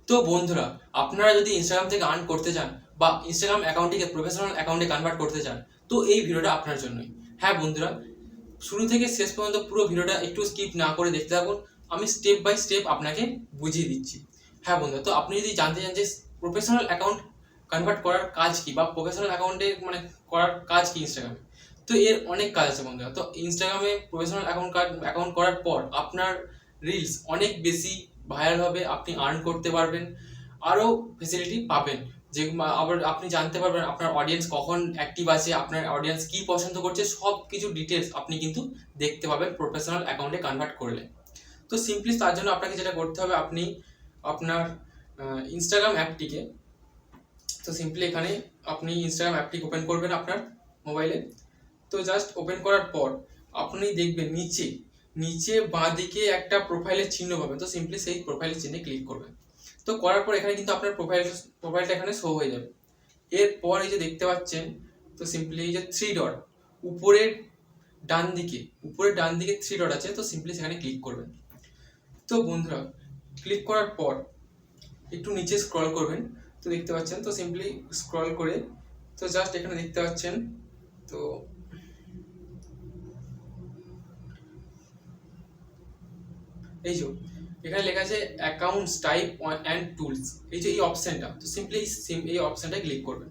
তো বন্ধুরা, আপনারা যদি ইনস্টাগ্রাম থেকে আর্ন করতে চান বা ইনস্টাগ্রাম অ্যাকাউন্টটিকে প্রফেশনাল অ্যাকাউন্টে কনভার্ট করতে চান, তো এই ভিডিওটা আপনার জন্যই। হ্যাঁ বন্ধুরা, শুরু থেকে শেষ পর্যন্ত পুরো ভিডিওটা একটু স্কিপ না করে দেখতে থাকুন। আমি স্টেপ বাই স্টেপ আপনাকে বুঝিয়ে দিচ্ছি। হ্যাঁ বন্ধুরা, তো আপনি যদি জানতে চান যে প্রফেশনাল অ্যাকাউন্ট কনভার্ট করার কাজ কি বা প্রফেশনাল অ্যাকাউন্টে করার কাজ কি ইনস্টাগ্রামে, তো এর অনেক কাজ আছে বন্ধুরা। তো ইনস্টাগ্রামে প্রফেশনাল অ্যাকাউন্ট করার পর আপনার রিলস অনেক বেশি ভাইরাল হবে, আপনি আর্ন করতে পারবেন, আরও ফেসিলিটি পাবেন। যে আবার আপনি জানতে পারবেন আপনার অডিয়েন্স কখন অ্যাক্টিভ আছে, আপনার অডিয়েন্স কি পছন্দ করছে, সব কিছু ডিটেলস আপনি কিন্তু দেখতে পাবেন প্রফেশনাল অ্যাকাউন্টে কনভার্ট করলে। তো সিম্পলি তার জন্য আপনাকে যেটা করতে হবে, আপনি আপনার ইনস্টাগ্রাম অ্যাপটিকে, তো সিম্পলি এখানে আপনি ইনস্টাগ্রাম অ্যাপটি ওপেন করবেন আপনার মোবাইলে। তো জাস্ট ওপেন করার পর আপনি দেখবেন নিচে নিচে বাঁ দিকে একটা প্রোফাইলের চিহ্ন পাবেন। তো সিম্পলি সেই প্রোফাইলের চিহ্নে ক্লিক করবেন। তো করার পর এখানে কিন্তু আপনার প্রোফাইলটা এখানে শো হয়ে যাবে। এরপর এই যে দেখতে পাচ্ছেন, তো সিম্পলি এই যে থ্রি ডট উপরের ডান দিকে থ্রি ডট আছে, তো সিম্পলি সেখানে ক্লিক করবেন। তো বন্ধুরা, ক্লিক করার পর একটু নিচে স্ক্রল করবেন। তো দেখতে পাচ্ছেন, তো সিম্পলি স্ক্রল করে তো জাস্ট এখানে দেখতে পাচ্ছেন, তো এই যে এখানে লেখা আছে অ্যাকাউন্টস টাইপ অ্যান্ড টুলস, এই যে এই অপশনটা, তো সিম্পলি এই অপশনটা ক্লিক করবেন।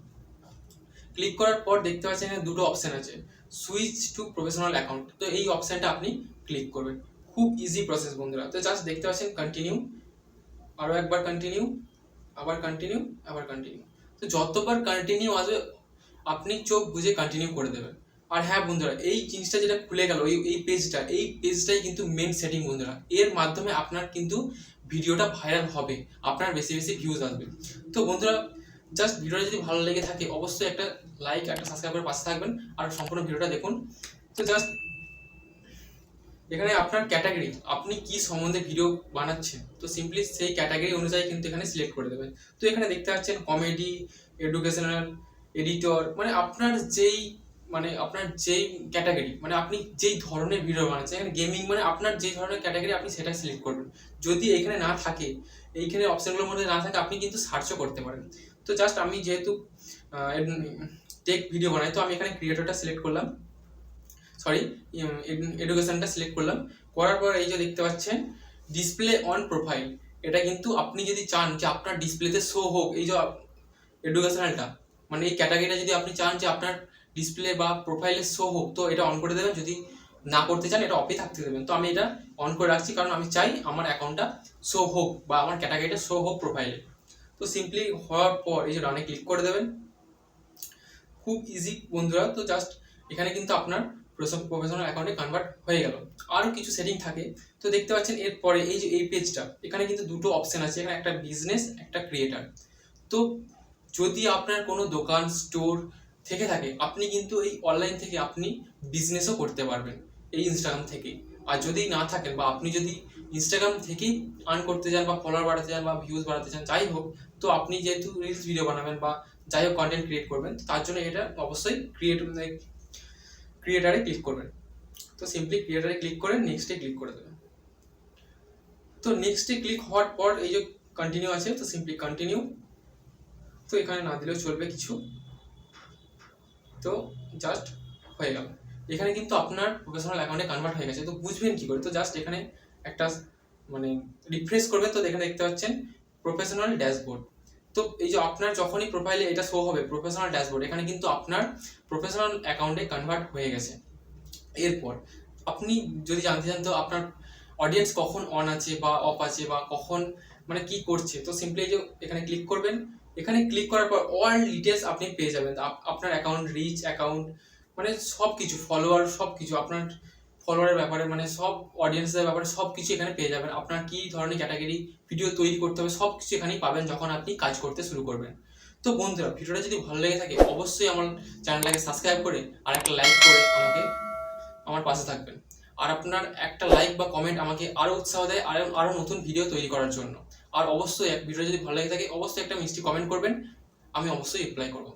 ক্লিক করার পর দেখতে পাচ্ছেন এখানে দুটো অপশন আছে, সুইচ টু প্রফেশনাল অ্যাকাউন্ট। তো এই অপশনটা আপনি ক্লিক করবেন। খুব ইজি প্রসেস বন্ধুরা। তো জাস্ট দেখতে পাচ্ছেন কন্টিনিউ, আরও একবার কন্টিনিউ, আবার কন্টিনিউ, আবার কন্টিনিউ। তো যতবার কন্টিনিউ আসবে আপনি চোখ বুঝে কন্টিনিউ করে দেবেন। আর হ্যাঁ বন্ধুরা, এই জিনিসটা যেটা খুলে গেল, এই পেজটাই কিন্তু মেন সেটিং বন্ধুরা। এর মাধ্যমে আপনার কিন্তু ভিডিওটা ভাইরাল হবে, আপনার বেশি বেশি ভিউজ আসবে। তো বন্ধুরা, জাস্ট ভিডিওটা যদি ভালো লেগে থাকে অবশ্যই একটা লাইক, একটা সাবস্ক্রাইব করে পাশে থাকবেন আর সম্পূর্ণ ভিডিওটা দেখুন। তো জাস্ট এখানে আপনার ক্যাটাগরি, আপনি কি সম্বন্ধে ভিডিও বানাচ্ছেন, তো সিম্পলি সেই ক্যাটাগরি অনুযায়ী কিন্তু এখানে সিলেক্ট করে দেবেন। তো এখানে দেখতে পাচ্ছেন কমেডি, এডুকেশনাল, এডিটর, আপনার যেই ক্যাটাগরি, আপনি যেই ধরনের ভিডিও বানাচ্ছেন, এখানে গেমিং, আপনার যেই ধরনের ক্যাটাগরি আপনি সেটা সিলেক্ট করবেন। যদি এখানে না থাকে, এইখানে অপশনগুলোর মধ্যে না থাকে, আপনি কিন্তু সার্চও করতে পারেন। তো জাস্ট আমি যেহেতু টেক ভিডিও বানাই, তো আমি এখানে ক্রিয়েটরটা সিলেক্ট করলাম, এডুকেশনটা সিলেক্ট করলাম। করার পর এই যে দেখতে পাচ্ছেন ডিসপ্লে অন প্রোফাইল, এটা কিন্তু আপনি যদি চান যে আপনার ডিসপ্লেতে শো হোক এই যে এডুকেশনালটা, এই ক্যাটাগরিটা যদি আপনি চান যে আপনার ডিসপ্লে বা প্রোফাইলে শো হোক, তো এটা অন করে দেবেন। যদি না করতে চান এটা অফই থাকতে দেবেন। তো আমি এটা অন করে রাখছি, কারণ আমি চাই আমার অ্যাকাউন্টটা শো হোক বা আমার ক্যাটাগরিটা শো হোক প্রোফাইলে। তো সিম্পলি হওয়ার পর এই যে রানে ক্লিক করে দেবেন। খুব ইজি বন্ধুরা। তো জাস্ট এখানে কিন্তু আপনার প্রফেশনাল অ্যাকাউন্টে কনভার্ট হয়ে গেল। আরও কিছু সেটিং থাকে, তো দেখতে পাচ্ছেন এরপরে এই যে এই পেজটা, এখানে কিন্তু দুটো অপশন আছে, এখানে একটা বিজনেস, একটা ক্রিয়েটার। তো যদি আপনার কোনো দোকান, স্টোর থেকে থাকে, আপনি কিন্তু এই অনলাইন থেকে আপনি বিজনেসও করতে পারবেন এই ইনস্টাগ্রাম থেকে। আর যদি না থাকেন বা আপনি যদি ইনস্টাগ্রাম থেকেই আর্ন করতে চান বা ফলোয়ার বাড়াতে চান বা ভিউজ বাড়াতে চান, যাই হোক, তো আপনি যেহেতু রিলস ভিডিও বানাবেন বা যাই হোক কন্টেন্ট ক্রিয়েট করবেন, তার জন্য এটা অবশ্যই ক্রিয়েটারে ক্লিক করবেন। তো সিম্পলি ক্রিয়েটারে ক্লিক করে নেক্সটে ক্লিক করে দেবেন। তো নেক্সটে ক্লিক হওয়ার পর এই যে কন্টিনিউ আছে, তো সিম্পলি কন্টিনিউ। তো এখানে না দিলেও চলবে কিছু, তো জাস্ট হয়ে গেল। এখানে কিন্তু আপনার প্রফেশনাল অ্যাকাউন্টে কনভার্ট হয়ে গেছে। তো বুঝবেন কি করে, তো জাস্ট এখানে একটা রিফ্রেশ করবেন। তো এখানে দেখতে পাচ্ছেন প্রফেশনাল ড্যাশবোর্ড। তো এই যে আপনার যখনই প্রোফাইলে এটা শো হবে প্রফেশনাল ড্যাশবোর্ড, এখানে কিন্তু আপনার প্রফেশনাল অ্যাকাউন্টে কনভার্ট হয়ে গেছে। এরপর আপনি যদি জানতে চান তো আপনার অডিয়েন্স কখন অন আছে বা অফ আছে বা কখন কি করছে, তো সিম্পলি এই যে এখানে ক্লিক করবেন। এখানে ক্লিক করার পর অল ডিটেলস আপনি পেয়ে যাবেন। আপনার অ্যাকাউন্ট রিচ, অ্যাকাউন্ট সব কিছু, ফলোয়ার, সব কিছু, আপনার ফলোয়ারের ব্যাপারে সব অডিয়েন্সের ব্যাপারে সব কিছু এখানে পেয়ে যাবেন। আপনার কী ধরনের ক্যাটাগরি ভিডিও তৈরি করতে হবে সব কিছু এখানেই পাবেন যখন আপনি কাজ করতে শুরু করবেন। তো বন্ধুরা, ভিডিওটা যদি ভালো লেগে থাকে অবশ্যই আমার চ্যানেলটাকে সাবস্ক্রাইব করে আর একটা লাইক করে আমার পাশে থাকবেন। আর আপনার একটা লাইক বা কমেন্ট আমাকে আরও উৎসাহ দেয় আরও নতুন ভিডিও তৈরি করার জন্য। আর অবশ্যই ভিডিও যদি ভালো লেগে থাকে অবশ্যই একটা মিষ্টি কমেন্ট করবেন, আমি অবশ্যই রিপ্লাই করবো।